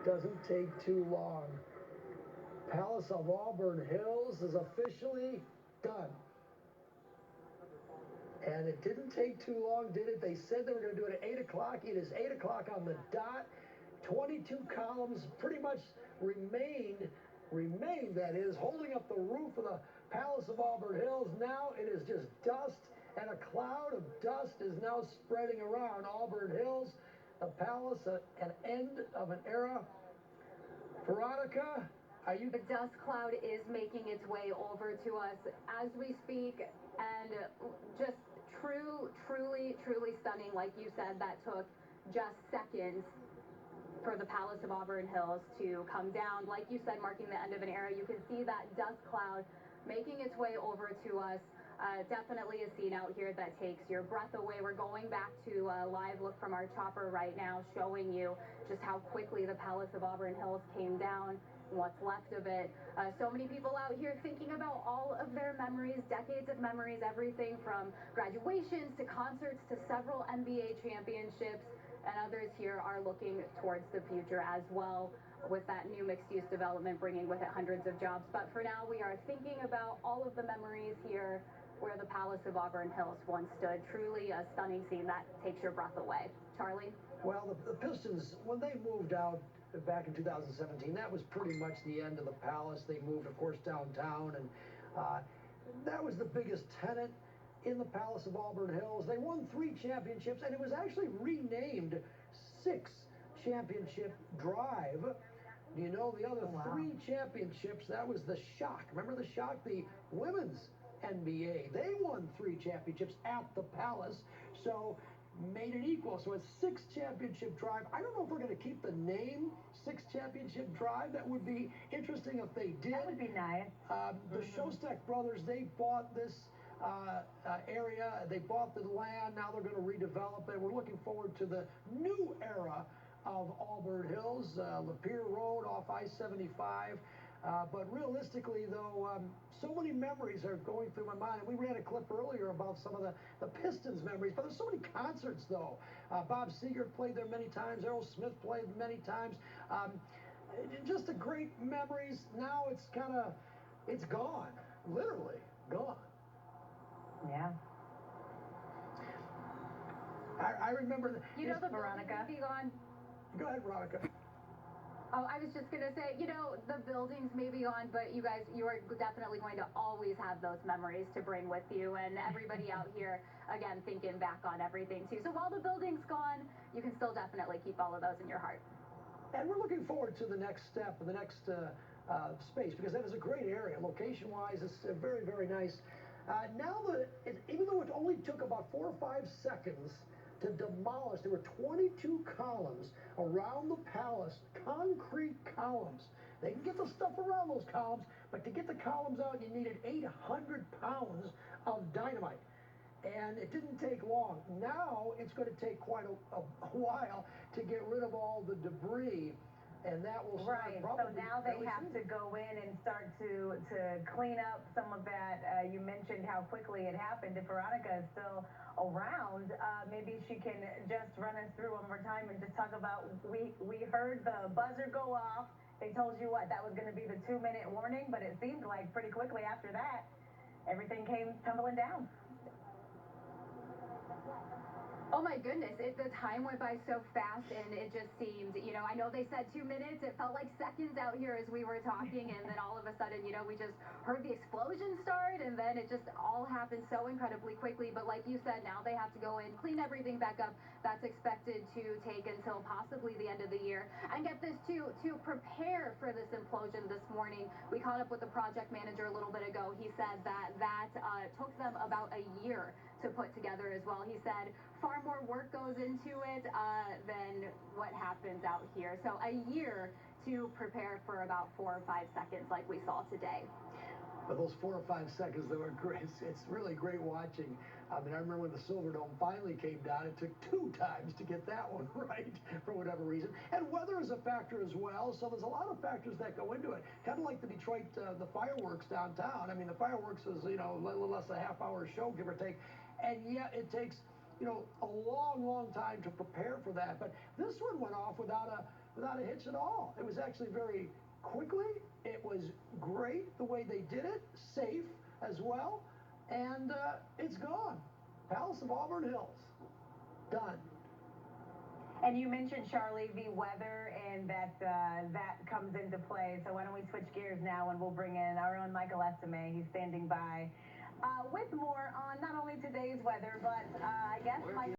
Doesn't take too long. Palace of Auburn Hills is officially done. And it didn't take too long, did it? They said they were going to do it at 8 o'clock. It is 8 o'clock on the dot. 22 columns pretty much remained, that is, holding up the roof of the Palace of Auburn Hills. Now it is just dust, and a cloud of dust is now spreading around Auburn Hills, the palace, an end of an era. Veronica, are you... The dust cloud is making its way over to us as we speak, and just truly stunning. Like you said, that took just seconds for the Palace of Auburn Hills to come down. Like you said, marking the end of an era. You can see that dust cloud making its way over to us. Definitely a scene out here that takes your breath away. We're going back to a live look from our chopper right now, showing you just how quickly the Palace of Auburn Hills came down and what's left of it. So many people out here thinking about all of their memories, decades of memories, everything from graduations to concerts to several NBA championships. And others here are looking towards the future as well, with that new mixed-use development bringing with it hundreds of jobs. But for now, we are thinking about all of the memories here where the Palace of Auburn Hills once stood. Truly a stunning scene that takes your breath away. Charlie? Well, the Pistons, when they moved out back in 2017, that was pretty much the end of the Palace. They moved, of course, downtown, and that was the biggest tenant in the Palace of Auburn Hills. They won 3 championships, and it was actually renamed 6 Championship Drive. Do you know the other 3 championships? That was the Shock. Remember the Shock? The women's NBA. They won 3 championships at the Palace, so made it equal. So it's 6 Championship Drive. I don't know if we're going to keep the name 6 Championship Drive. That would be interesting if they did. That would be nice. The Shostak brothers, they bought this area. They bought the land. Now they're going to redevelop it. We're looking forward to the new era of Auburn Hills, Lapeer Road off I-75. But realistically, though, so many memories are going through my mind. And we ran a clip earlier about some of the Pistons memories. But there's so many concerts, though. Bob Seger played there many times. Errol Smith played many times. Just a great memories. Now it's kind of, it's gone. Literally gone. Yeah. I remember... You know, the Veronica. buildings may be gone. Go ahead, Veronica. Oh, I was just going to say, you know, the buildings may be gone, but you guys, you are definitely going to always have those memories to bring with you. And everybody out here, again, thinking back on everything, too. So while the building's gone, you can still definitely keep all of those in your heart. And we're looking forward to the next step, the next space, because that is a great area. Location-wise, it's very nice. Now, even though it only took about 4 or 5 seconds to demolish, there were 22 columns around the palace, concrete columns. They can get the stuff around those columns, but to get the columns out, you needed 800 pounds of dynamite. And it didn't take long. Now it's going to take quite a while to get rid of all the debris. And that will start So now they have to go in and start to clean up some of that. You mentioned how quickly it happened. If Veronica is still around, maybe she can just run us through one more time and just talk about, we heard the buzzer go off. They told you what, that was going to be the 2-minute warning, but it seemed like pretty quickly after that, everything came tumbling down. Oh my goodness, the time went by so fast, and it just seemed, you know, I know they said 2 minutes, it felt like seconds out here as we were talking, and then all of a sudden, you know, we just heard the explosion start, and then it just all happened so incredibly quickly. But like you said, now they have to go in, clean everything back up. That's expected to take until possibly the end of the year. And get this, too, to prepare for this implosion this morning, we caught up with the project manager a little bit ago. He said that took them about a year to put together as well. He said far more work goes into it than what happens out here. So a year to prepare for about 4 or 5 seconds like we saw today. But those 4 or 5 seconds, they were great. It's really great watching. I mean, I remember when the Silverdome finally came down, it took 2 times to get that one right for whatever reason. And weather is a factor as well, so there's a lot of factors that go into it. Kind of like the Detroit, the fireworks downtown. I mean, the fireworks is, you know, a little less than a half-hour show, give or take. And yeah, it takes a long time to prepare for that. But this one went off without a hitch at all. It was actually very quickly. It was great the way they did it, safe as well, and it's gone. Palace of Auburn Hills, done. And you mentioned Charlie v. Weather, and that comes into play. So why don't we switch gears now, and we'll bring in our own Michael Estimé. He's standing by with more on not only today's weather, but I guess Michael.